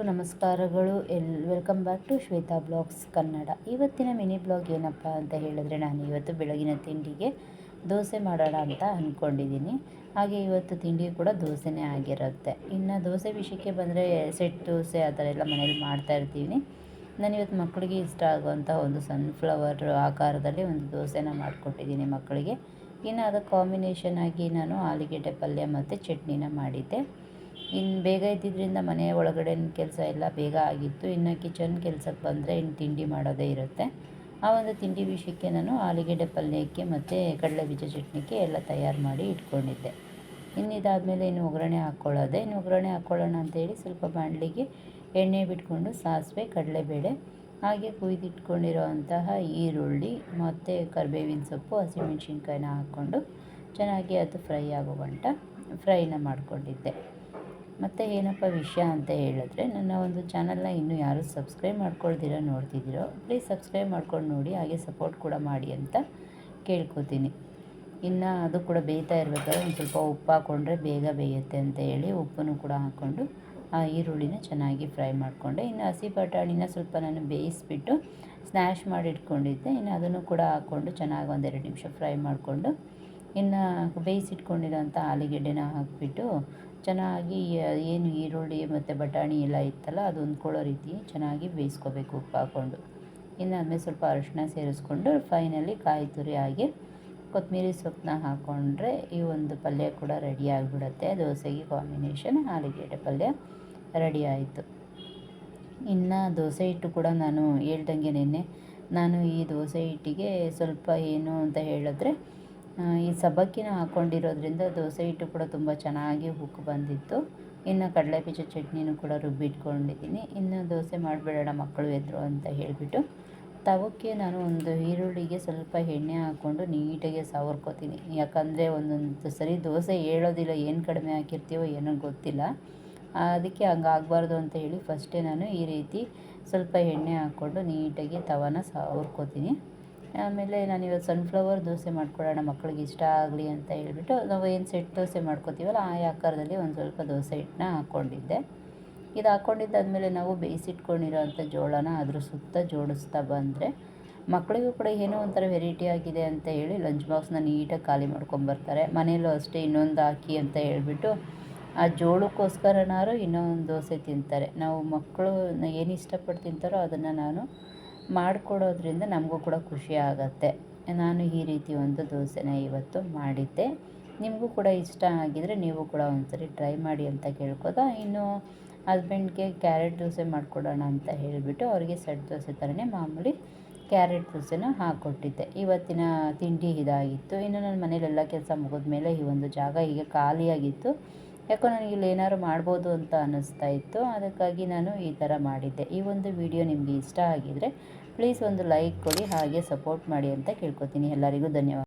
ಎಲ್ಲರಿಗೂ ನಮಸ್ಕಾರಗಳು. Welcome back to Shweta blogs Kannada. ಇವತ್ತಿನ ಮಿನಿ ಬ್ಲಾಗ್ ಏನಪ್ಪ ಅಂತ ಹೇಳಿದ್ರೆ, ನಾನು ಇವತ್ತು ಬೆಳಗಿನ ತಿಂಡಿಗೆ ದೋಸೆ ಮಾಡೋಣ ಅಂತ ಅಂದ್ಕೊಂಡಿದ್ದೀನಿ. ಹಾಗೆ ಇವತ್ತು ತಿಂಡಿ ಕೂಡ ದೋಸೆನೇ ಆಗಿರುತ್ತೆ. ಇನ್ನು ದೋಸೆ ವಿಷಯಕ್ಕೆ ಬಂದರೆ ಸೆಟ್ ದೋಸೆ ಆ ಥರ ಎಲ್ಲ ಮನೇಲಿ ಮಾಡ್ತಾ ಇರ್ತೀವಿ. ನಾನು ಇವತ್ತು ಮಕ್ಕಳಿಗೆ ಇಷ್ಟ ಆಗುವಂಥ ಒಂದು ಸನ್ಫ್ಲವರ್ ಆಕಾರದಲ್ಲಿ ಒಂದು ದೋಸೆನ ಮಾಡಿಕೊಟ್ಟಿದ್ದೀನಿ ಮಕ್ಕಳಿಗೆ. ಇನ್ನು ಅದಕ್ಕೆ ಕಾಂಬಿನೇಷನ್ ಆಗಿ ನಾನು ಆಲೂಗೆಡ್ಡೆ ಪಲ್ಯ ಮತ್ತು ಚಟ್ನಿನ ಮಾಡಿದ್ದೆ. ಇನ್ನು ಬೇಗ ಇದ್ದಿದ್ದರಿಂದ ಮನೆ ಒಳಗಡೆ ಕೆಲಸ ಎಲ್ಲ ಬೇಗ ಆಗಿತ್ತು. ಇನ್ನು ಕಿಚನ್ ಕೆಲಸಕ್ಕೆ ಬಂದರೆ ಇನ್ನು ತಿಂಡಿ ಮಾಡೋದೇ ಇರುತ್ತೆ. ಆ ಒಂದು ತಿಂಡಿ ವಿಷಯಕ್ಕೆ ನಾನು ಆಲೂಗೆಡ್ಡೆ ಪಲ್ಯಕ್ಕೆ ಮತ್ತು ಕಡಲೆಬೀಜ ಚಟ್ನಿಗೆ ಎಲ್ಲ ತಯಾರು ಮಾಡಿ ಇಟ್ಕೊಂಡಿದ್ದೆ. ಇದಾದಮೇಲೆ ಇನ್ನು ಒಗ್ಗರಣೆ ಹಾಕ್ಕೊಳ್ಳೋದೆ. ಇನ್ನು ಒಗ್ಗರಣೆ ಹಾಕ್ಕೊಳ್ಳೋಣ ಅಂತೇಳಿ ಸ್ವಲ್ಪ ಬಾಣಲಿಗೆ ಎಣ್ಣೆ ಬಿಟ್ಕೊಂಡು ಸಾಸಿವೆ, ಕಡಲೆಬೇಳೆ, ಹಾಗೆ ಕುಯ್ದಿಟ್ಕೊಂಡಿರೋವಂತಹ ಈರುಳ್ಳಿ ಮತ್ತು ಕರಿಬೇವಿನ ಸೊಪ್ಪು, ಹಸಿಮೆಣ್ಸಿನ್ಕಾಯಿನ ಹಾಕ್ಕೊಂಡು ಚೆನ್ನಾಗಿ ಅದು ಫ್ರೈ ಆಗೋ ಗಂಟ ಫ್ರೈನ ಮಾಡಿಕೊಂಡಿದ್ದೆ. ಮತ್ತು ಏನಪ್ಪ ವಿಷಯ ಅಂತ ಹೇಳಿದ್ರೆ, ನನ್ನ ಒಂದು ಚಾನಲ್ನ ಇನ್ನೂ ಯಾರು ಸಬ್ಸ್ಕ್ರೈಬ್ ಮಾಡ್ಕೊಳ್ದಿರೋ ನೋಡ್ತಿದ್ದೀರೋ ಪ್ಲೀಸ್ ಸಬ್ಸ್ಕ್ರೈಬ್ ಮಾಡ್ಕೊಂಡು ನೋಡಿ, ಹಾಗೆ ಸಪೋರ್ಟ್ ಕೂಡ ಮಾಡಿ ಅಂತ ಕೇಳ್ಕೊತೀನಿ. ಇನ್ನು ಅದು ಕೂಡ ಬೇಯ್ತಾ ಇರಬೇಕಾದ್ರೆ ಒಂದು ಸ್ವಲ್ಪ ಉಪ್ಪು ಹಾಕ್ಕೊಂಡ್ರೆ ಬೇಗ ಬೇಯುತ್ತೆ ಅಂತ ಹೇಳಿ ಉಪ್ಪನ್ನು ಕೂಡ ಹಾಕ್ಕೊಂಡು ಆ ಈರುಳ್ಳಿನ ಚೆನ್ನಾಗಿ ಫ್ರೈ ಮಾಡಿಕೊಂಡೆ. ಇನ್ನು ಹಸಿ ಬಟಾಣಿನ ಸ್ವಲ್ಪ ನಾನು ಬೇಯಿಸ್ಬಿಟ್ಟು ಸ್ನ್ಯಾಶ್ ಮಾಡಿ ಇಟ್ಕೊಂಡಿದ್ದೆ. ಇನ್ನು ಅದನ್ನು ಕೂಡ ಹಾಕ್ಕೊಂಡು ಚೆನ್ನಾಗಿ ಒಂದೆರಡು ನಿಮಿಷ ಫ್ರೈ ಮಾಡಿಕೊಂಡು ಇನ್ನು ಬೇಯಿಸಿಟ್ಕೊಂಡಿರೋಂಥ ಆಲೂಗೆಡ್ಡೆನ ಹಾಕಿಬಿಟ್ಟು ಚೆನ್ನಾಗಿ ಏನು ಈರುಳ್ಳಿ ಮತ್ತು ಬಟಾಣಿ ಎಲ್ಲ ಇತ್ತಲ್ಲ ಅದು ಹೊಂದ್ಕೊಳ್ಳೋ ರೀತಿ ಚೆನ್ನಾಗಿ ಬೇಯಿಸ್ಕೋಬೇಕು ಉಪ್ಪು ಹಾಕ್ಕೊಂಡು. ಇನ್ನು ಆದಮೇಲೆ ಸ್ವಲ್ಪ ಅರಿಶಿನ ಸೇರಿಸ್ಕೊಂಡು ಫೈನಲಿ ಕಾಯಿ ತುರಿ ಹಾಗೆ ಕೊತ್ತಂಬರಿ ಸೊಪ್ಪನ್ನ ಹಾಕ್ಕೊಂಡ್ರೆ ಈ ಒಂದು ಪಲ್ಯ ಕೂಡ ರೆಡಿ ಆಗಿಬಿಡುತ್ತೆ. ದೋಸೆಗೆ ಕಾಂಬಿನೇಷನ್ ಆಲೂಗೆಡ್ಡೆ ಪಲ್ಯ ರೆಡಿ ಆಯಿತು. ಇನ್ನು ದೋಸೆ ಹಿಟ್ಟು ಕೂಡ ನಾನು ಹೇಳ್ದಂಗೆ ನಿನ್ನೆ ನಾನು ಈ ದೋಸೆ ಹಿಟ್ಟಿಗೆ ಸ್ವಲ್ಪ ಏನು ಅಂತ ಹೇಳಿದ್ರೆ ಈ ಸಬ್ಬಕ್ಕಿನ ಹಾಕ್ಕೊಂಡಿರೋದ್ರಿಂದ ದೋಸೆ ಹಿಟ್ಟು ಕೂಡ ತುಂಬ ಚೆನ್ನಾಗಿ ಉಕ್ಕು ಬಂದಿತ್ತು. ಇನ್ನು ಕಡಲೆಬೀಜ ಚಟ್ನಿನೂ ಕೂಡ ರುಬ್ಬಿಟ್ಕೊಂಡಿದ್ದೀನಿ. ಇನ್ನು ದೋಸೆ ಮಾಡಿಬಿಡೋಣ ಮಕ್ಕಳು ಎದ್ರು ಅಂತ ಹೇಳಿಬಿಟ್ಟು ತವಕ್ಕೆ ನಾನು ಒಂದು ಈರುಳ್ಳಿಗೆ ಸ್ವಲ್ಪ ಎಣ್ಣೆ ಹಾಕ್ಕೊಂಡು ನೀಟಾಗಿ ಸವರ್ಕೋತೀನಿ. ಯಾಕಂದರೆ ಒಂದೊಂದು ಸರಿ ದೋಸೆ ಹೇಳೋದಿಲ್ಲ, ಏನು ಕಡಿಮೆ ಹಾಕಿರ್ತೀವೋ ಏನೋ ಗೊತ್ತಿಲ್ಲ. ಅದಕ್ಕೆ ಹಂಗೆ ಆಗಬಾರ್ದು ಅಂತ ಹೇಳಿ ಫಸ್ಟೇ ನಾನು ಈ ರೀತಿ ಸ್ವಲ್ಪ ಎಣ್ಣೆ ಹಾಕ್ಕೊಂಡು ನೀಟಾಗಿ ತವನ ಸವರ್ಕೋತೀನಿ. ಆಮೇಲೆ ನಾನಿವತ್ತು ಸನ್ಫ್ಲವರ್ ದೋಸೆ ಮಾಡ್ಕೊಳ್ಳೋಣ ಮಕ್ಕಳಿಗೆ ಇಷ್ಟ ಆಗಲಿ ಅಂತ ಹೇಳ್ಬಿಟ್ಟು ನಾವು ಏನು ಸೆಟ್ ದೋಸೆ ಮಾಡ್ಕೋತೀವಲ್ಲ ಆ ಆಕಾರದಲ್ಲಿ ಒಂದು ಸ್ವಲ್ಪ ದೋಸೆ ಹಿಟ್ಟನ್ನ ಹಾಕ್ಕೊಂಡಿದ್ದೆ. ಇದು ಹಾಕ್ಕೊಂಡಿದ್ದಾದಮೇಲೆ ನಾವು ಬೇಯಿಸಿಟ್ಕೊಂಡಿರೋ ಅಂಥ ಜೋಳನ ಅದ್ರ ಸುತ್ತ ಜೋಡಿಸ್ತಾ ಬಂದರೆ ಮಕ್ಕಳಿಗೂ ಕೂಡ ಏನೋ ಒಂಥರ ವೆರೈಟಿ ಆಗಿದೆ ಅಂತ ಹೇಳಿ ಲಂಚ್ ಬಾಕ್ಸ್ನ ನೀಟಾಗಿ ಖಾಲಿ ಮಾಡ್ಕೊಂಬರ್ತಾರೆ. ಮನೆಯಲ್ಲೂ ಅಷ್ಟೇ ಇನ್ನೊಂದು ಹಾಕಿ ಅಂತ ಹೇಳ್ಬಿಟ್ಟು ಆ ಜೋಳಕ್ಕೋಸ್ಕರನಾರು ಇನ್ನೊಂದು ದೋಸೆ ತಿಂತಾರೆ. ನಾವು ಮಕ್ಕಳು ಏನು ಇಷ್ಟಪಟ್ಟು ತಿಂತಾರೋ ಅದನ್ನು ನಾನು ಮಾಡಿಕೊಡೋದ್ರಿಂದ ನಮಗೂ ಕೂಡ ಖುಷಿ ಆಗುತ್ತೆ. ನಾನು ಈ ರೀತಿ ಒಂದು ದೋಸೆನ ಇವತ್ತು ಮಾಡಿದ್ದೆ. ನಿಮಗೂ ಕೂಡ ಇಷ್ಟ ಆಗಿದರೆ ನೀವು ಕೂಡ ಒಂದ್ಸರಿ ಟ್ರೈ ಮಾಡಿ ಅಂತ ಕೇಳ್ಕೋತಾ, ಇನ್ನು ಹಸ್ಬೆಂಡ್ಗೆ ಕ್ಯಾರೆಟ್ ದೋಸೆ ಮಾಡಿಕೊಡೋಣ ಅಂತ ಹೇಳಿಬಿಟ್ಟು ಅವರಿಗೆ ಸೆಟ್ ದೋಸೆ ಥರನೇ ಮಾಮೂಲಿ ಕ್ಯಾರೆಟ್ ದೋಸೆನ ಹಾಕ್ಕೊಟ್ಟಿದ್ದೆ. ಇವತ್ತಿನ ತಿಂಡಿ ಇದಾಗಿತ್ತು. ಇನ್ನು ನನ್ನ ಮನೇಲೆಲ್ಲ ಕೆಲಸ ಮುಗಿದ್ಮೇಲೆ ಈ ಒಂದು ಜಾಗ ಹೀಗೆ ಖಾಲಿಯಾಗಿತ್ತು. ಯಾಕೋ ನನಗೆ ಇಲ್ಲಿ ಏನಾದ್ರು ಮಾಡ್ಬೋದು ಅಂತ ಅನ್ನಿಸ್ತಾ ಇತ್ತು. ಅದಕ್ಕಾಗಿ ನಾನು ಈ ಥರ ಮಾಡಿದ್ದೆ. ಈ ಒಂದು ವಿಡಿಯೋ ನಿಮಗೆ ಇಷ್ಟ ಆಗಿದರೆ ಪ್ಲೀಸ್ ಒಂದು ಲೈಕ್ ಕೊಡಿ, ಹಾಗೆ ಸಪೋರ್ಟ್ ಮಾಡಿ ಅಂತ ಕೇಳ್ಕೊತೀನಿ. ಎಲ್ಲರಿಗೂ ಧನ್ಯವಾದ.